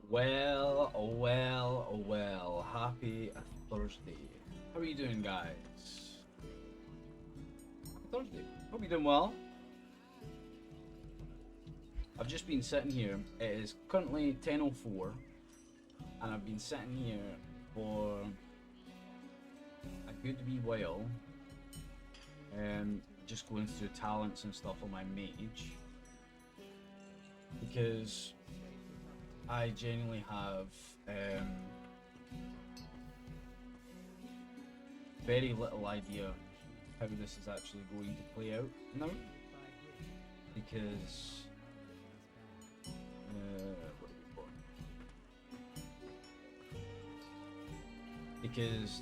Well, oh well, oh well. Happy Thursday. How are you doing, guys? Happy Thursday. Hope you're doing well. I've just been sitting here. It is currently 10:04, and I've been sitting here for a good wee while, just going through talents and stuff on my mage, because I genuinely have very little idea how this is actually going to play out now, because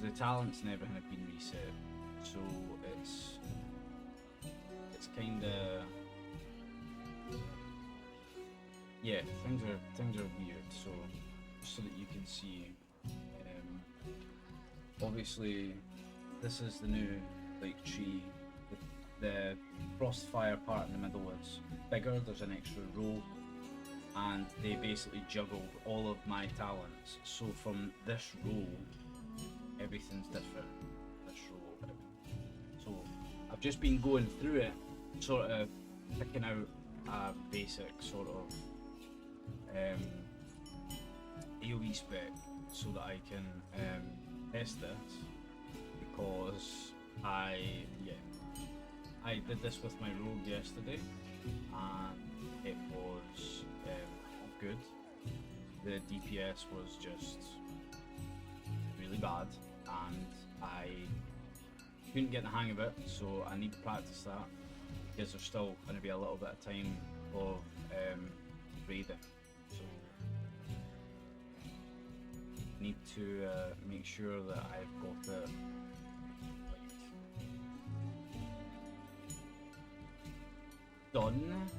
the talents and everything have been reset, so it's kind of, yeah, things are weird. So just so that you can see, obviously this is the new like tree. The crossfire part in the middle is bigger. There's an extra row, and they basically juggled all of my talents. So from this row, everything's different. This row, so I've just been going through it, sort of picking out a basic sort of AoE spec so that I can test this, because I did this with my rogue yesterday and it was good. The DPS was just really bad and I couldn't get the hang of it, so I need to practice that, because there's still going to be a little bit of time of raiding, so I need to make sure that I've got it done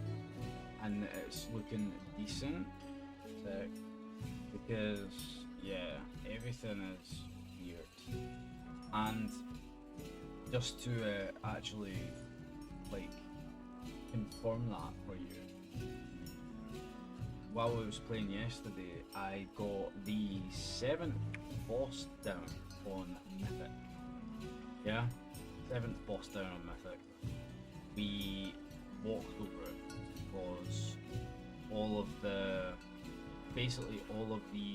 and it's looking decent, because yeah, everything is weird. And just to actually like confirm that for you, while I was playing yesterday, I got the 7th boss down on Mythic. Yeah, 7th boss down on Mythic. We walked over it because basically all of the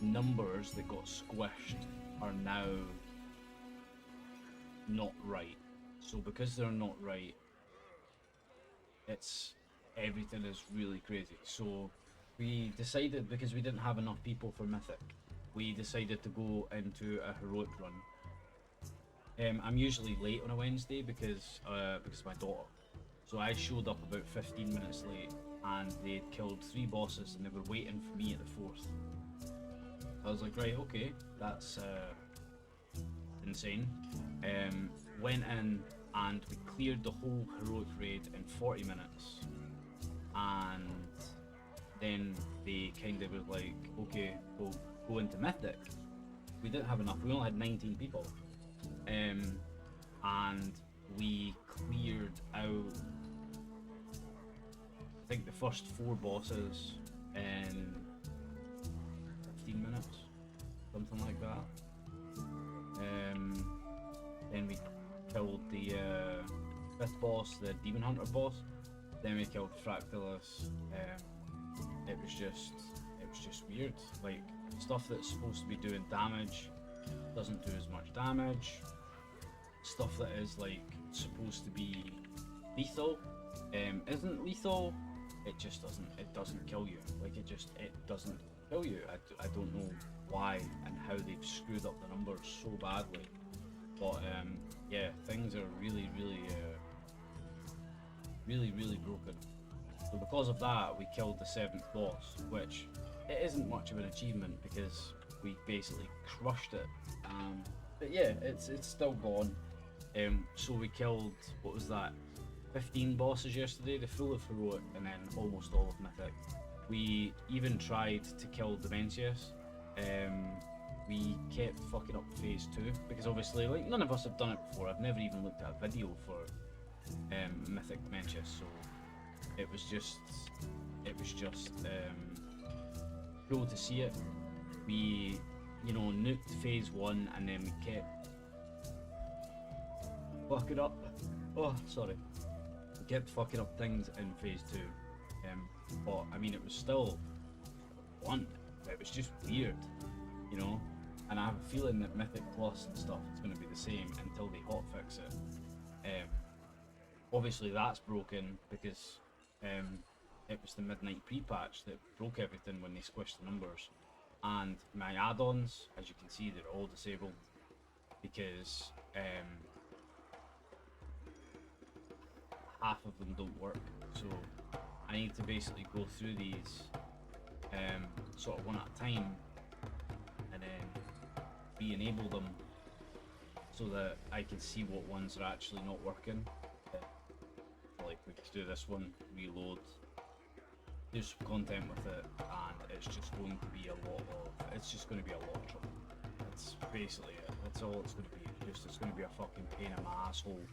numbers that got squished are now not right. So because they're not right, everything is really crazy. So we decided, because we didn't have enough people for Mythic, we decided to go into a heroic run. I'm usually late on a Wednesday because of my daughter. So I showed up about 15 minutes late and they'd killed 3 bosses and they were waiting for me at the 4th. I was like, right, okay, that's insane. Went in and we cleared the whole heroic raid in 40 minutes. And then they kind of were like, okay, we'll go into Mythic. We didn't have enough, we only had 19 people. And we cleared out, I think, the first 4 bosses in 15 minutes, something like that. Then we killed the 5th boss, the Demon Hunter boss. Then we killed Fractalus. It was just weird. Like, stuff that's supposed to be doing damage doesn't do as much damage. Stuff that is like supposed to be lethal isn't lethal. It just doesn't kill you. Like, it doesn't kill you. I don't know why and how they've screwed up the numbers so badly, but yeah, things are really broken. So because of that, we killed the 7th boss, which it isn't much of an achievement because we basically crushed it. But yeah, it's still gone. So we killed, what was that, 15 bosses yesterday, the full of heroic, and then almost all of Mythic. We even tried to kill Dementius. We kept fucking up phase 2 because obviously, like, none of us have done it before. I've never even looked at a video for Mythic Dementius, so it was just cool to see it. We, you know, nuked phase 1 and then we kept fucking up. Oh, sorry. We kept fucking up things in phase 2. But I mean, it was still fun. It was just weird, you know. And I have a feeling that Mythic Plus and stuff is going to be the same until they hotfix it. Obviously, that's broken because it was the midnight pre-patch that broke everything when they squished the numbers. And my add-ons, as you can see, they're all disabled because half of them don't work. So I need to basically go through these sort of one at a time and then re-enable them so that I can see what ones are actually not working. Like we could do this one, reload, do some content with it, and it's just going to be a lot of trouble. That's basically it. That's all it's going to be. It's going to be a fucking pain in my asshole.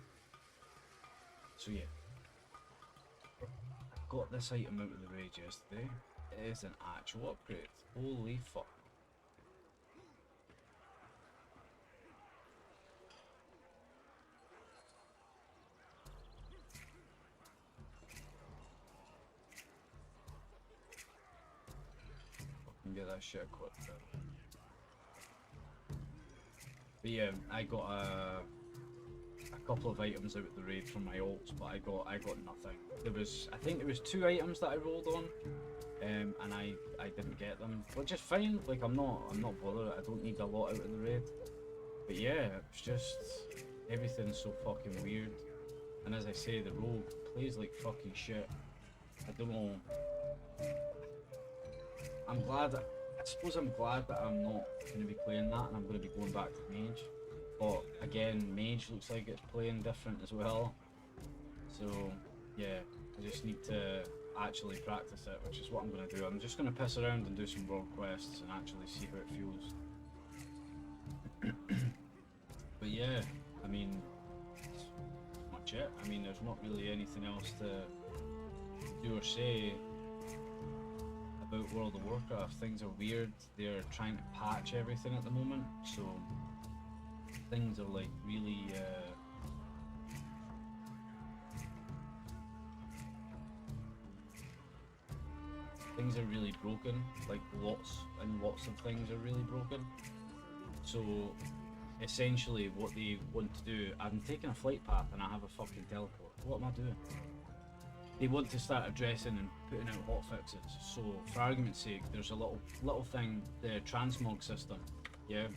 So yeah, I got this item out of the rage yesterday. It is an actual upgrade. Holy fuck. Get that shit equipped. But yeah, I got a couple of items out of the raid from my ults, but I got nothing. I think there was 2 items that I rolled on, and I didn't get them, which is fine. Like I'm not bothered. I don't need a lot out of the raid. But yeah, it's just everything's so fucking weird. And as I say, the rogue plays like fucking shit. I don't know. I suppose I'm glad that I'm not going to be playing that and I'm going to be going back to Mage. But again, Mage looks like it's playing different as well. So yeah, I just need to actually practice it, which is what I'm going to do. I'm just going to piss around and do some world quests and actually see how it feels. But yeah, I mean, that's much it. I mean, there's not really anything else to do or say about World of Warcraft. Things are weird. They're trying to patch everything at the moment, so things are like really things are really broken. Like lots of things are really broken. So essentially what they want to do, I'm taking a flight path and I have a fucking teleport. What am I doing? They want to start addressing and putting out hotfixes. So, for argument's sake, there's a little thing, the transmog system. Yeah.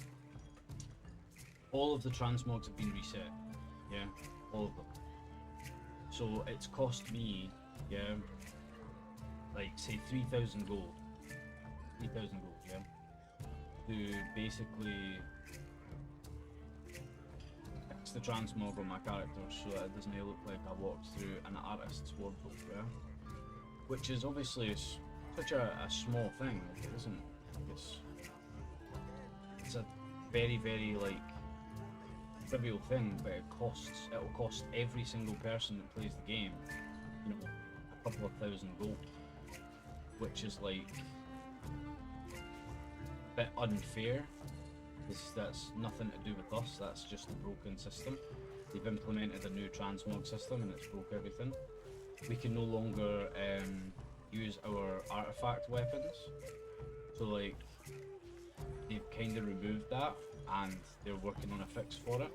All of the transmogs have been reset. Yeah, all of them. So it's cost me, yeah, like say 3,000 gold. 3,000 gold, yeah, to basically fix the transmog on my character so that it doesn't look like I walked through an artist's wardrobe, yeah? Which is obviously such a small thing. Like it isn't. It's a very, very like trivial thing, but it'll cost every single person that plays the game, you know, a couple of thousand gold, which is like a bit unfair. That's nothing to do with us, that's just a broken system. They've implemented a new transmog system and it's broke everything. We can no longer use our artifact weapons. So like, they've kind of removed that and they're working on a fix for it.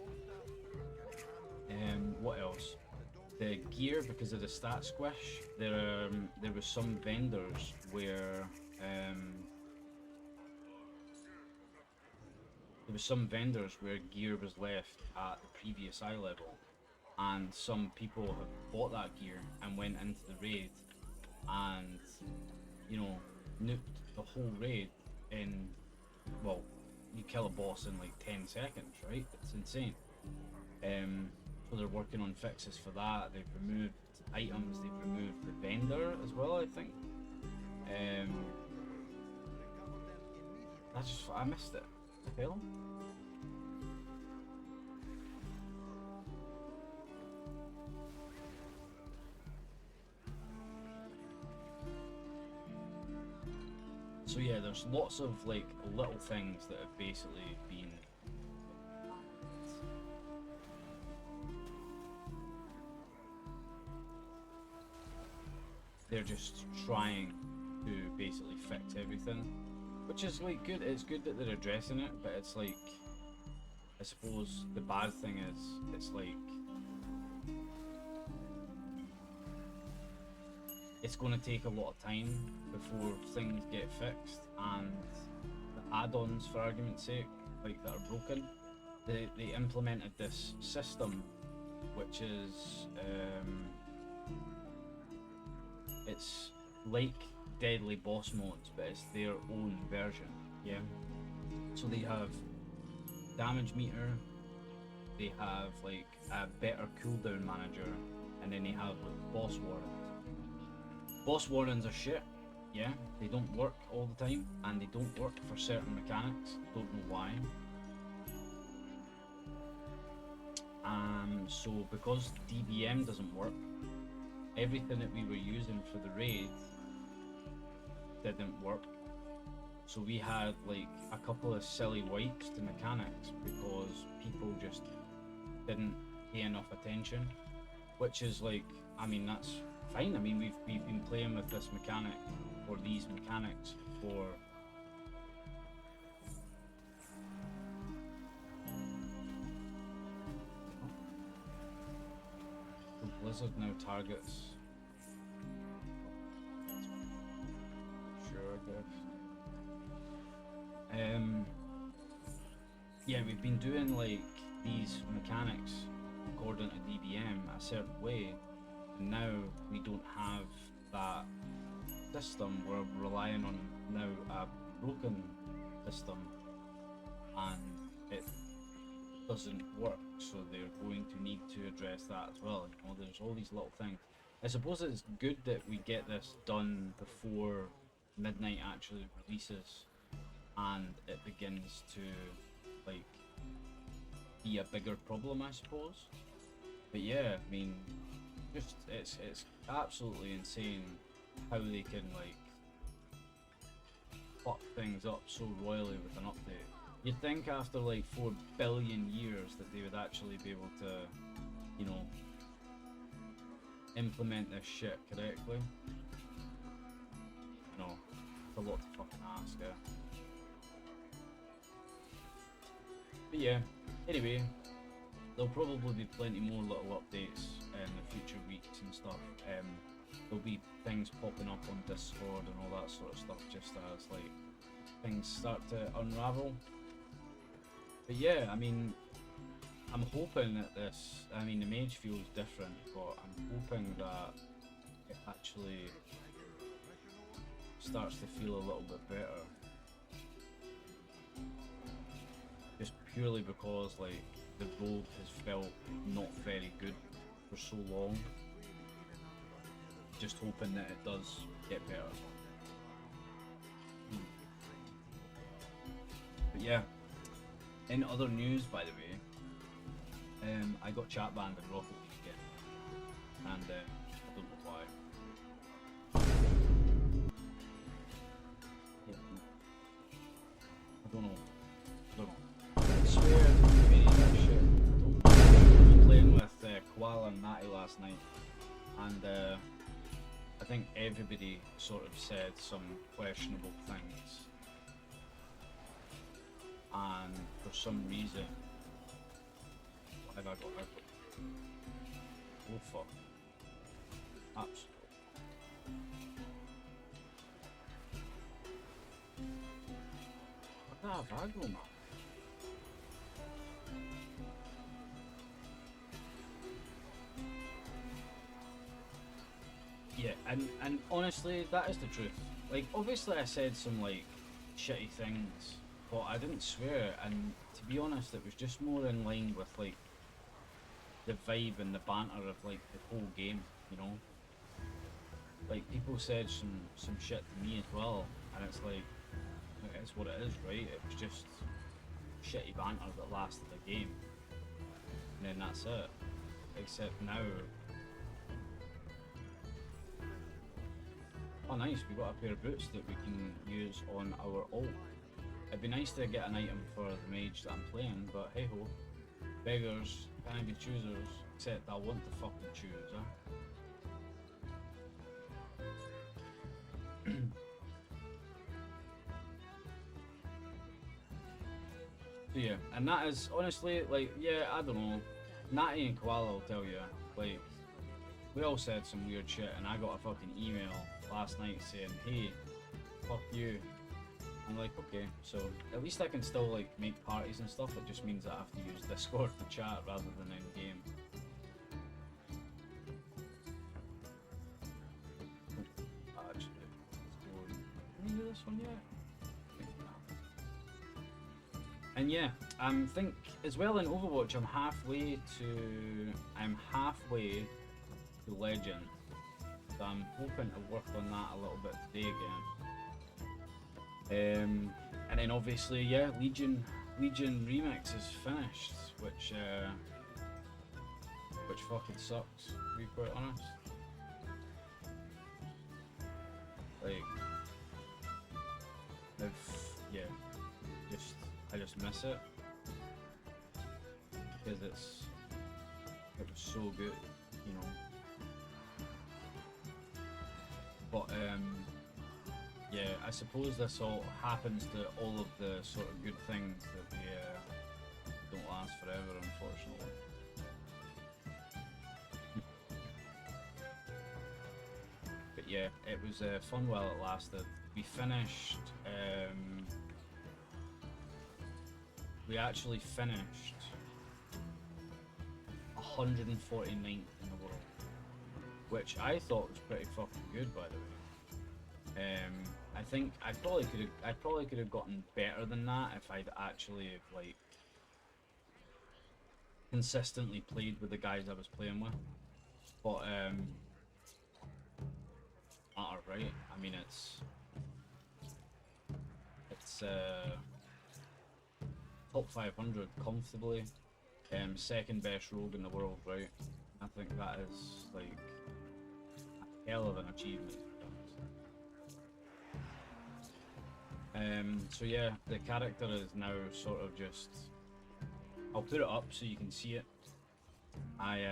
What else? The gear, because of the stat squish, there was some vendors where gear was left at the previous eye level, and some people have bought that gear and went into the raid and, you know, nuked the whole raid in, well, you kill a boss in like 10 seconds, right? It's insane. So they're working on fixes for that. They've removed items, they've removed the vendor as well, I think. I missed it. Kill him? So yeah, there's lots of like little things that have basically been they're just trying to basically fix everything, which is like good. It's good that they're addressing it, but it's like, I suppose the bad thing is it's like it's going to take a lot of time before things get fixed, and the add-ons, for argument's sake, like that are broken, they implemented this system which is it's like deadly boss modes, but it's their own version. Yeah, so they have damage meter, they have like a better cooldown manager, and then they have like boss warrants. Boss warrants are shit. Yeah, they don't work all the time, and they don't work for certain mechanics. Don't know why. So because DBM doesn't work, everything that we were using for the raid didn't work. So we had like a couple of silly wipes to mechanics because people just didn't pay enough attention, which is like, I mean, that's fine. I mean, we've been playing with this mechanic, or these mechanics, for the Blizzard now targets. Sure, I guess. Yeah, we've been doing like these mechanics according to DBM a certain way, and now we don't have that system. We're relying on now a broken system, and it doesn't work, so they're going to need to address that as well. You know, there's all these little things. I suppose it's good that we get this done before midnight actually releases and it begins to like be a bigger problem, I suppose. But yeah, I mean, just it's absolutely insane how they can like fuck things up so royally with an update. You'd think after like 4 billion years that they would actually be able to, you know, implement this shit correctly. No, it's a lot to fucking ask, yeah. But yeah, anyway, there'll probably be plenty more little updates in the future weeks and stuff. There'll be things popping up on Discord and all that sort of stuff just as like things start to unravel. But yeah, I mean, I'm hoping that this, I mean, the Mage feels different, but I'm hoping that it actually starts to feel a little bit better. Just purely because like the rogue has felt not very good for so long. Just hoping that it does get better. But yeah, in other news, by the way, I got chat banned in Rocket League again, and I don't know why. Yeah, I don't know. I swear I didn't do any of that shit. I was playing with Koala and Natty last night, and I think everybody sort of said some questionable things, and for some reason, what have I got out? Oh fuck. Absolutely. What have I got, man? Yeah, and honestly, that is the truth. Like, obviously I said some, like, shitty things, but I didn't swear, and to be honest, it was just more in line with, like, the vibe and the banter of, like, the whole game, you know? Like, people said some shit to me as well, and it's like, it's what it is, right? It was just shitty banter that lasted the game, and then that's it. Except now, Oh nice, we got a pair of boots that we can use on our ult. It'd be nice to get an item for the mage that I'm playing, but hey ho. Beggars can't be choosers, except I want to fucking choose, huh? So yeah, and that is honestly like, yeah, I don't know. Natty and Koala will tell you, like, we all said some weird shit, and I got a fucking email last night saying, hey, fuck you. I'm like, okay, so at least I can still like make parties and stuff. It just means I have to use Discord to chat rather than in game. Actually, can we do this one yet? And yeah, think as well in Overwatch, I'm halfway to Legend. So I'm hoping to work on that a little bit today again. And then obviously, yeah, Legion Remix is finished, which fucking sucks, to be quite honest. Like, I just miss it because it was so good, you know. But yeah, I suppose this all happens to all of the sort of good things that we don't last forever, unfortunately. But yeah, it was fun while it lasted. We finished. We actually finished 149th in the world, which I thought was pretty fucking good, by the way. I think I probably could have gotten better than that if I'd actually like consistently played with the guys I was playing with. But right? I mean, it's top 500 comfortably. Second best rogue in the world, right? I think that is like a hell of an achievement. So yeah, the character is now sort of just. I'll put it up so you can see it. I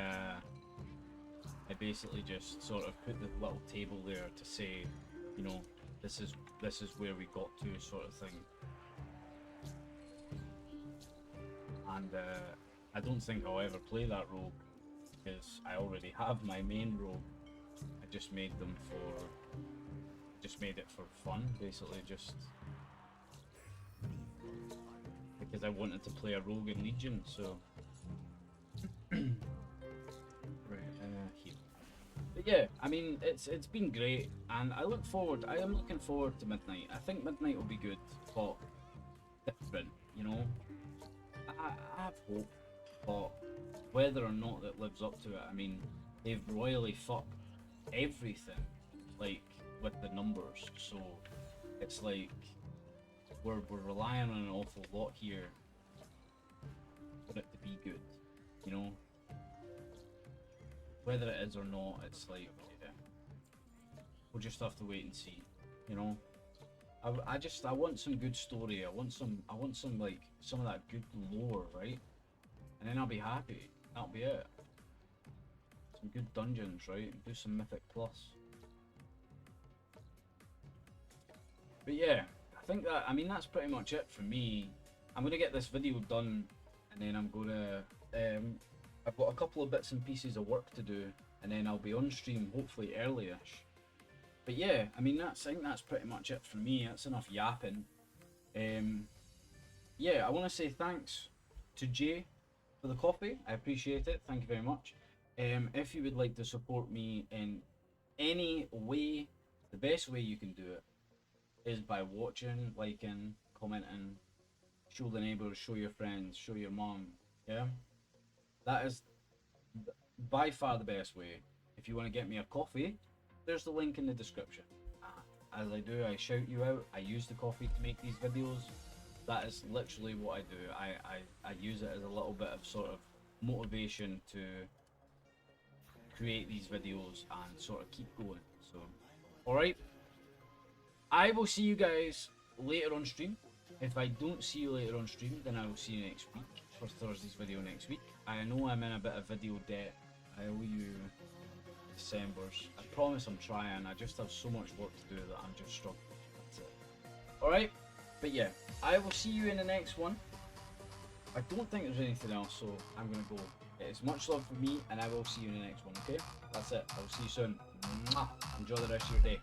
basically just sort of put the little table there to say, you know, this is where we got to, sort of thing. And I don't think I'll ever play that rogue because I already have my main rogue. I just made them it for fun, basically, just because I wanted to play a rogue in Legion. So right here. But yeah, I mean, it's been great, and I am looking forward to Midnight. I think Midnight will be good, but different, you know. I have hope, but whether or not it lives up to it, I mean, they've royally fucked everything, like, with the numbers, so it's like we're relying on an awful lot here for it to be good, you know. Whether it is or not, it's like, yeah, we'll just have to wait and see, you know. I want some good story. I want some like some of that good lore, right? And then I'll be happy. That'll be it. Some good dungeons, right? Do some Mythic Plus. But yeah, I mean that's pretty much it for me. I'm gonna get this video done, and then I'm gonna I've got a couple of bits and pieces of work to do, and then I'll be on stream hopefully early-ish. But yeah, I mean I think that's pretty much it for me. That's enough yapping. Yeah, I want to say thanks to Jay for the coffee. I appreciate it. Thank you very much. If you would like to support me in any way, the best way you can do it is by watching, liking, commenting, show the neighbours, show your friends, show your mom. Yeah, that is by far the best way. If you want to get me a coffee, there's the link in the description. As I do, I shout you out. I use the coffee to make these videos. That is literally what I do. I use it as a little bit of sort of motivation to create these videos and sort of keep going. So, alright, I will see you guys later on stream. If I don't see you later on stream, then I will see you next week for Thursday's video next week. I know I'm in a bit of video debt. I owe you December's. I promise I'm trying. I just have so much work to do that I'm just struggling. That's it. Alright? But yeah, I will see you in the next one. I don't think there's anything else, so I'm gonna go. It's much love for me, and I will see you in the next one, okay? That's it. I will see you soon. Mwah. Enjoy the rest of your day.